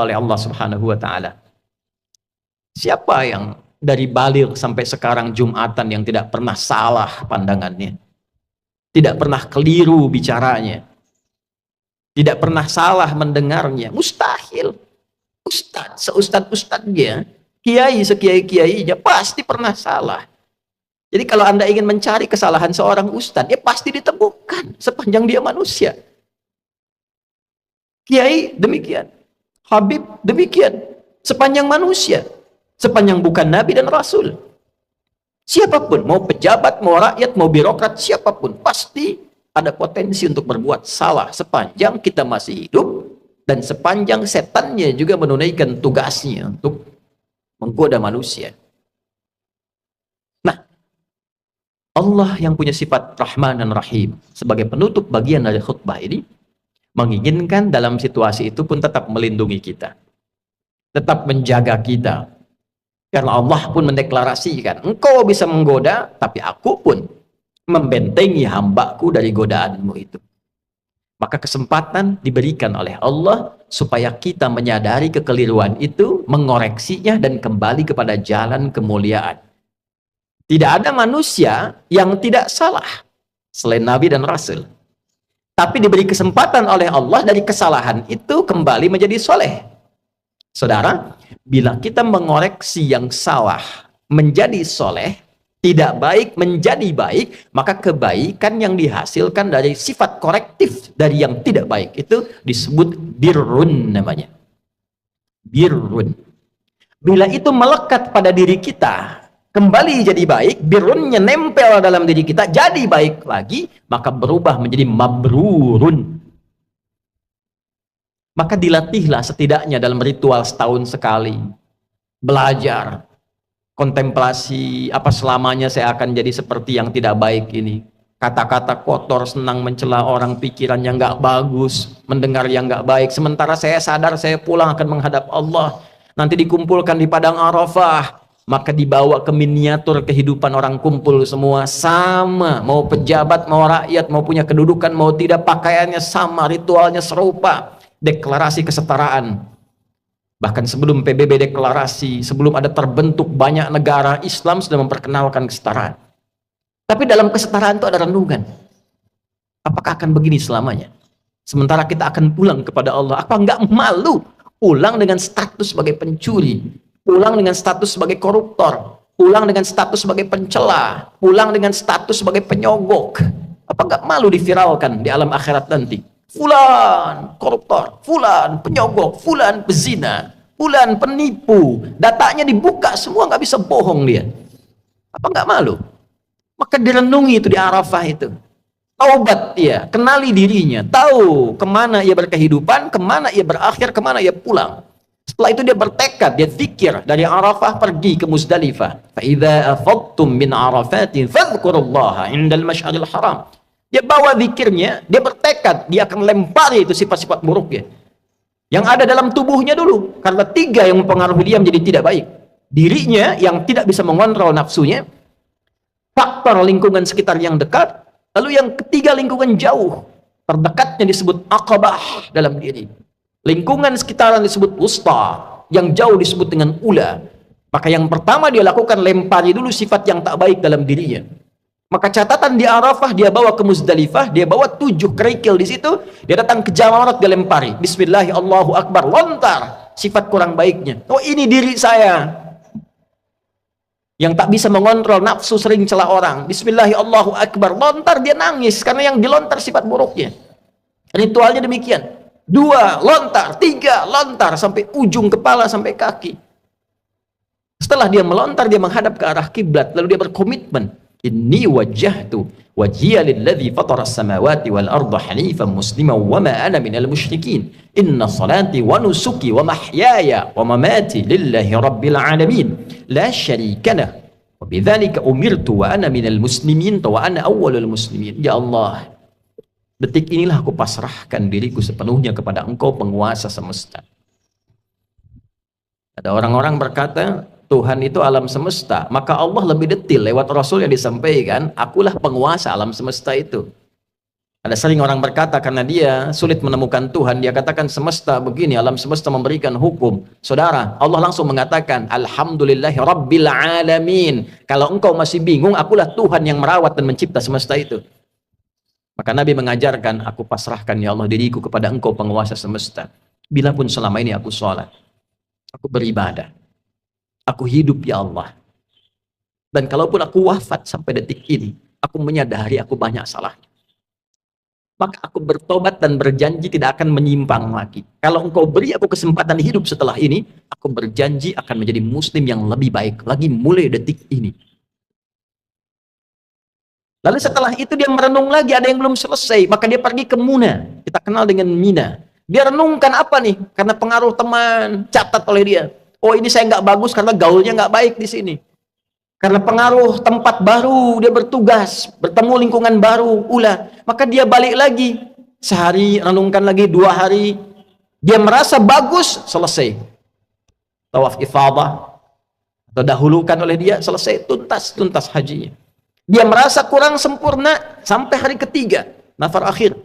oleh Allah Subhanahu wa taala. Siapa yang dari baligh sampai sekarang Jumatan yang tidak pernah salah pandangannya? Tidak pernah keliru bicaranya? Tidak pernah salah mendengarnya? Mustahil. Seustad-ustadnya, kiai sekiai-kiainya pasti pernah salah. Jadi kalau Anda ingin mencari kesalahan seorang ustadz, ya pasti ditemukan sepanjang dia manusia. Kiai demikian, Habib demikian, sepanjang manusia, sepanjang bukan Nabi dan Rasul. Siapapun, mau pejabat, mau rakyat, mau birokrat, siapapun, pasti ada potensi untuk berbuat salah sepanjang kita masih hidup dan sepanjang setannya juga menunaikan tugasnya untuk menggoda manusia. Nah, Allah yang punya sifat Rahman dan Rahim sebagai penutup bagian dari khutbah ini menginginkan dalam situasi itu pun tetap melindungi kita, tetap menjaga kita, karena Allah pun mendeklarasikan, engkau bisa menggoda, tapi aku pun membentengi hambaku dari godaanmu itu. Maka kesempatan diberikan oleh Allah supaya kita menyadari kekeliruan itu, mengoreksinya, dan kembali kepada jalan kemuliaan. Tidak ada manusia yang tidak salah selain Nabi dan Rasul. Tapi diberi kesempatan oleh Allah dari kesalahan itu kembali menjadi soleh. Saudara, bila kita mengoreksi yang salah menjadi soleh, tidak baik menjadi baik, maka kebaikan yang dihasilkan dari sifat korektif dari yang tidak baik itu disebut birrun namanya. Birrun. Bila itu melekat pada diri kita, kembali jadi baik, birrunnya nempel dalam diri kita, jadi baik lagi, maka berubah menjadi mabrurun. Maka dilatihlah setidaknya dalam ritual setahun sekali. Belajar, kontemplasi, apa selamanya saya akan jadi seperti yang tidak baik ini. Kata-kata kotor, senang mencela orang, pikirannya nggak bagus, mendengar yang nggak baik. Sementara saya sadar saya pulang akan menghadap Allah. Nanti dikumpulkan di padang Arafah. Maka dibawa ke miniatur kehidupan orang kumpul semua sama, mau pejabat, mau rakyat, mau punya kedudukan, mau tidak, pakaiannya sama, ritualnya serupa, deklarasi kesetaraan. Bahkan sebelum PBB deklarasi, sebelum ada terbentuk banyak negara, Islam sudah memperkenalkan kesetaraan. Tapi dalam kesetaraan itu ada renungan. Apakah akan begini selamanya? Sementara kita akan pulang kepada Allah, apa enggak malu pulang dengan status sebagai pencuri? Pulang dengan status sebagai koruptor, pulang dengan status sebagai pencela, pulang dengan status sebagai penyogok. Apa enggak malu diviralkan di alam akhirat nanti? Fulan koruptor, fulan penyogok, fulan pezina, fulan penipu. Datanya dibuka semua, nggak bisa bohong dia. Apa enggak malu? Maka direnungi itu di Arafah itu. Taubat dia, kenali dirinya, tahu kemana ia berkehidupan, kemana ia berakhir, kemana ia pulang. Setelah itu dia bertekad, dia zikir dari Arafah pergi ke Muzdalifah. Fa'idha afadtum min arafatin fadhkurullaha indal masy'aril haram. Dia bawa zikirnya, dia bertekad, dia akan lempari itu sifat-sifat buruknya yang ada dalam tubuhnya dulu. Karena tiga yang mempengaruhi dia menjadi tidak baik. Dirinya yang tidak bisa mengontrol nafsunya, faktor lingkungan sekitar yang dekat, lalu yang ketiga lingkungan jauh. Terdekatnya disebut aqabah dalam diri. Lingkungan sekitaran disebut wusta, yang jauh disebut dengan ula. Maka yang pertama dia lakukan, lempari dulu sifat yang tak baik dalam dirinya. Maka catatan di Arafah, dia bawa ke Muzdalifah, dia bawa 7 kerikil di situ, dia datang ke Jamarat, dia lempari. Bismillah, Allahu Akbar, lontar sifat kurang baiknya. Oh, ini diri saya yang tak bisa mengontrol nafsu, sering celah orang. Bismillah, Allahu Akbar, lontar, dia nangis karena yang dilontar sifat buruknya. Ritualnya demikian. 2 lontar, 3 lontar, sampai ujung kepala sampai kaki. Setelah dia melontar, dia menghadap ke arah kiblat, lalu dia berkomitmen, inni wajjahtu wajhiya lilladzi fatara as-samawati wal arda hanifan musliman wa ma ana minal musyrikin. Inna salati wa nusuki wa mahyaya wa mamati lillahi rabbil alamin la syarika lah wa bidzalika umirtu wa ana minal muslimin wa ana awwalul muslimin. Ya Allah, detik inilah aku pasrahkan diriku sepenuhnya kepada Engkau, penguasa semesta. Ada orang-orang berkata, Tuhan itu alam semesta. Maka Allah lebih detil lewat Rasul yang disampaikan, akulah penguasa alam semesta itu. Ada sering orang berkata karena dia sulit menemukan Tuhan, dia katakan semesta begini, alam semesta memberikan hukum. Saudara, Allah langsung mengatakan, Alhamdulillahi Rabbil Alamin. Kalau engkau masih bingung, akulah Tuhan yang merawat dan mencipta semesta itu. Maka Nabi mengajarkan, aku pasrahkan ya Allah diriku kepada engkau penguasa semesta. Bila pun selama ini aku sholat, aku beribadah, aku hidup ya Allah. Dan kalaupun aku wafat sampai detik ini, aku menyadari aku banyak salahnya. Maka aku bertobat dan berjanji tidak akan menyimpang lagi. Kalau engkau beri aku kesempatan hidup setelah ini, aku berjanji akan menjadi muslim yang lebih baik lagi mulai detik ini. Lalu setelah itu dia merenung lagi, ada yang belum selesai, maka dia pergi ke Muna. Kita kenal dengan Mina. Dia renungkan apa nih? Karena pengaruh teman, catat oleh dia. Oh ini saya nggak bagus karena gaulnya nggak baik di sini. Karena pengaruh tempat baru, dia bertugas, bertemu lingkungan baru, maka dia balik lagi. Sehari, renungkan lagi, 2 hari. Dia merasa bagus, selesai. Tawaf ifadah, atau dahulukan oleh dia, selesai, tuntas hajinya. Dia merasa kurang sempurna, sampai hari ketiga, nafar akhir.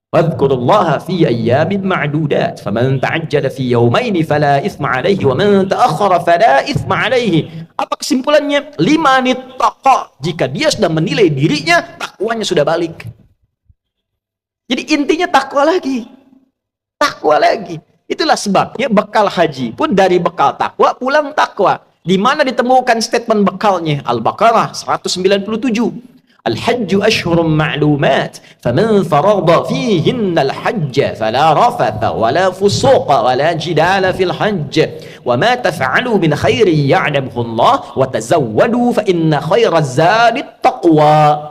Wadhkurullaha fi ayyamin ma'dudat faman ta'ajjala fi yawmaini fala ithma alaihi wa man ta'akhkhara fala ithma alaihi. Apa kesimpulannya? Limanit taqa, jika dia sudah menilai dirinya, takwanya sudah balik. Jadi intinya takwa lagi. Takwa lagi. Itulah sebabnya bekal haji pun dari bekal takwa pulang takwa. Di mana ditemukan statement bekalnya? Al-Baqarah 197. Al-hajju ashhurum ma'lumat faman farada fihinna al-hajj fala rafatha wala fusuqa wala jidala fil hajj wa ma taf'alu min khairin ya'lamuhu Allah wa tazawwadu fa inna khairaz zadi taqwa.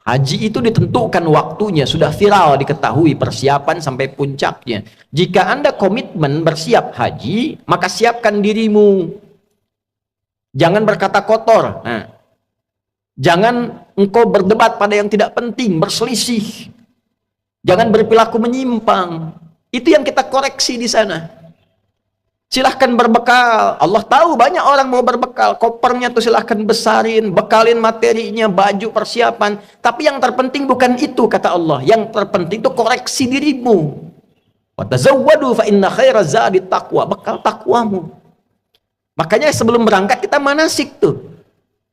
Haji itu ditentukan waktunya, sudah viral diketahui persiapan sampai puncaknya. Jika Anda komitmen bersiap haji, maka siapkan dirimu. Jangan berkata kotor. Jangan engkau berdebat pada yang tidak penting, berselisih. Jangan berperilaku menyimpang. Itu yang kita koreksi di sana. Silahkan berbekal. Allah tahu banyak orang mau berbekal. Kopernya tuh silahkan besarin, bekalin materinya, baju, persiapan. Tapi yang terpenting bukan itu, kata Allah. Yang terpenting itu koreksi dirimu. Wa tazawwadu fa inna khairaz zadi taqwa. Bekal takwamu. Makanya sebelum berangkat kita manasik tuh.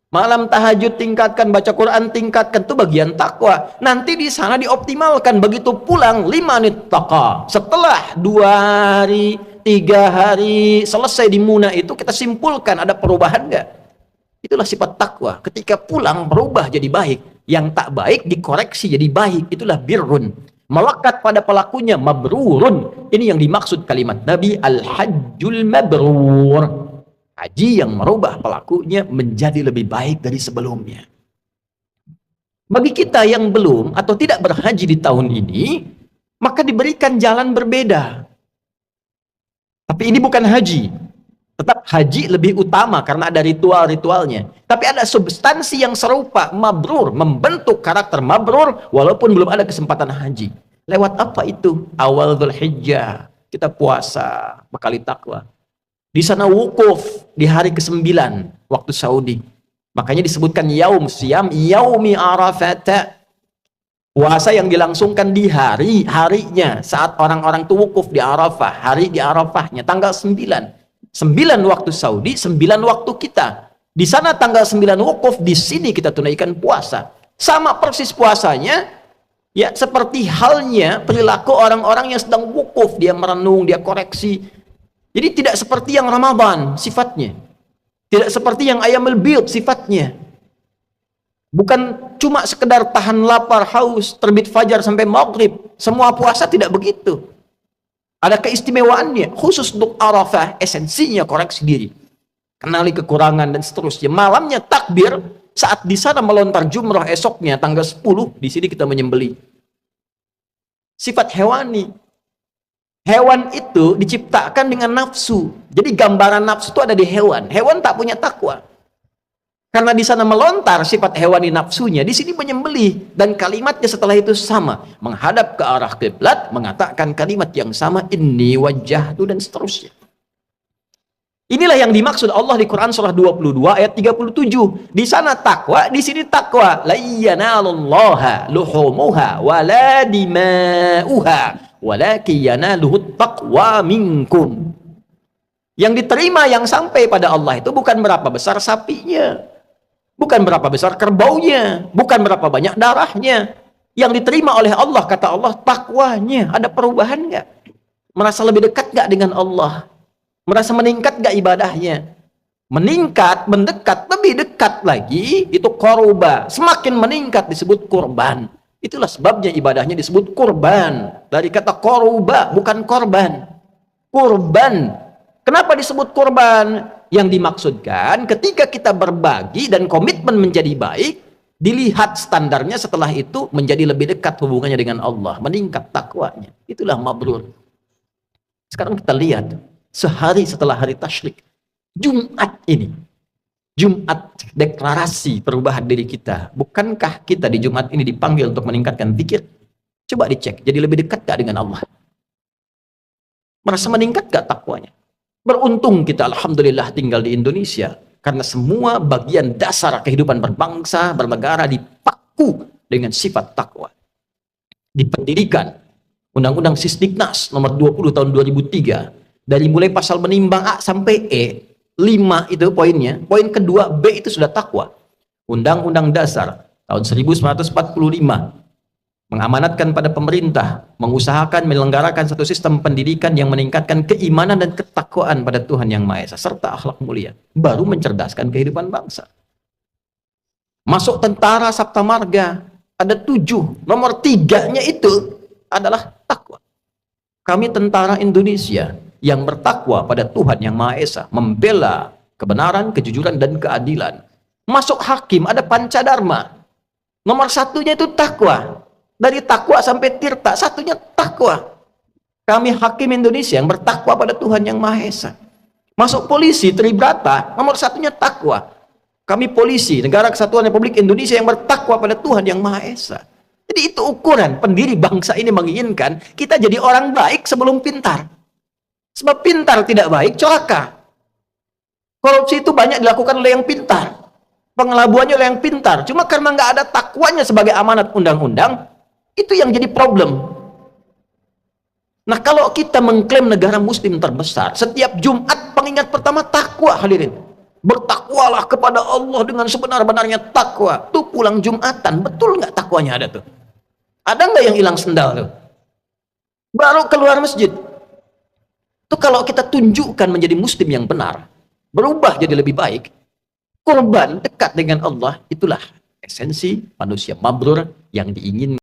Malam tahajud tingkatkan, baca Quran tingkatkan, itu bagian takwa. Nanti di sana dioptimalkan. Begitu pulang 5 menit taqa. Setelah 2 hari, 3 hari selesai di Muna itu, kita simpulkan ada perubahan enggak? Itulah sifat takwa. Ketika pulang berubah jadi baik. Yang tak baik dikoreksi jadi baik. Itulah birrun. Melekat pada pelakunya mabrurun. Ini yang dimaksud kalimat Nabi, al-hajjul mabrur. Haji yang merubah pelakunya menjadi lebih baik dari sebelumnya. Bagi kita yang belum atau tidak berhaji di tahun ini, maka diberikan jalan berbeda. Tapi ini bukan haji. Tetap haji lebih utama karena ada ritual-ritualnya. Tapi ada substansi yang serupa, mabrur, membentuk karakter mabrur walaupun belum ada kesempatan haji. Lewat apa itu? Awal Dzulhijjah kita puasa, bekali takwa. Di sana wukuf di hari ke-9 waktu Saudi. Makanya disebutkan yaum siyam yaumi Arafat. Puasa yang dilangsungkan di harinya saat orang-orang itu wukuf di Arafah, hari di Arafahnya tanggal 9. 9 waktu Saudi, 9 waktu kita. Di sana tanggal 9 wukuf, di sini kita tunaikan puasa. Sama persis puasanya, ya seperti halnya perilaku orang-orang yang sedang wukuf, dia merenung, dia koreksi. Jadi tidak seperti yang Ramadan sifatnya. Tidak seperti yang Ayyamul Bid sifatnya. Bukan cuma sekedar tahan lapar, haus, terbit fajar sampai maghrib. Semua puasa tidak begitu. Ada keistimewaannya. Khusus untuk Arafah, esensinya koreksi diri. Kenali kekurangan dan seterusnya. Malamnya takbir, saat di sana melontar jumrah esoknya tanggal 10, di sini kita menyembelih. Sifat hewani. Hewan itu diciptakan dengan nafsu. Jadi gambaran nafsu itu ada di hewan. Hewan tak punya takwa. Karena di sana melontar sifat hewani nafsunya, di sini menyembelih. Dan kalimatnya setelah itu sama. Menghadap ke arah kiblat, mengatakan kalimat yang sama, inni wajjahtu dan seterusnya. Inilah yang dimaksud Allah di Quran surah 22 ayat 37. Di sana takwa, di sini takwa. La yanalullaha luhumuha wala dima'uha walakin yanaluhut taqwa minkum. Yang diterima, yang sampai pada Allah itu bukan berapa besar sapinya, bukan berapa besar kerbaunya, bukan berapa banyak darahnya. Yang diterima oleh Allah, kata Allah, takwanya. Ada perubahan nggak? Merasa lebih dekat nggak dengan Allah? Merasa meningkat gak ibadahnya? Meningkat, mendekat, lebih dekat lagi, itu koruba. Semakin meningkat disebut kurban. Itulah sebabnya ibadahnya disebut kurban. Dari kata koruba, bukan korban. Kurban. Kenapa disebut kurban? Yang dimaksudkan ketika kita berbagi dan komitmen menjadi baik, dilihat standarnya setelah itu menjadi lebih dekat hubungannya dengan Allah. Meningkat takwanya. Itulah mabrur. Sekarang kita lihat. Sehari setelah hari tasyrik, Jumat ini, Jumat deklarasi perubahan diri kita. Bukankah kita di Jumat ini dipanggil untuk meningkatkan zikir? Coba dicek, jadi lebih dekat gak dengan Allah? Merasa meningkat gak takwanya? Beruntung kita, alhamdulillah, tinggal di Indonesia, karena semua bagian dasar kehidupan berbangsa, bernegara dipaku dengan sifat takwa. Di pendidikan, Undang-Undang Sisdiknas nomor 20 tahun 2003, dari mulai pasal menimbang A sampai E, 5 itu poinnya. Poin kedua, B itu sudah takwa. Undang-Undang Dasar tahun 1945 mengamanatkan pada pemerintah, mengusahakan menyelenggarakan satu sistem pendidikan yang meningkatkan keimanan dan ketakwaan pada Tuhan Yang Maha Esa, serta akhlak mulia. Baru mencerdaskan kehidupan bangsa. Masuk tentara Sabta Marga, ada 7. Nomor 3-nya itu adalah takwa. Kami tentara Indonesia yang bertakwa pada Tuhan Yang Maha Esa, membela kebenaran, kejujuran, dan keadilan. Masuk hakim, ada pancadharma. Nomor 1-nya itu takwa. Dari takwa sampai tirta, 1-nya takwa. Kami hakim Indonesia yang bertakwa pada Tuhan Yang Maha Esa. Masuk polisi, Tribrata, nomor 1-nya takwa. Kami polisi, Negara Kesatuan Republik Indonesia yang bertakwa pada Tuhan Yang Maha Esa. Jadi itu ukuran pendiri bangsa ini menginginkan kita jadi orang baik sebelum pintar. Sebab pintar tidak baik, celaka. Korupsi itu banyak dilakukan oleh yang pintar. Pengelabuannya oleh yang pintar. Cuma karena nggak ada takwanya sebagai amanat undang-undang, itu yang jadi problem. Nah, kalau kita mengklaim negara muslim terbesar, setiap Jumat pengingat pertama takwa, hadirin. Bertakwalah kepada Allah dengan sebenar-benarnya takwa. Tuh pulang Jumatan, betul nggak takwanya ada tuh? Ada nggak yang hilang sendal tuh? Baru keluar masjid. Itu kalau kita tunjukkan menjadi muslim yang benar, berubah jadi lebih baik, korban dekat dengan Allah, itulah esensi manusia mabrur yang diinginkan.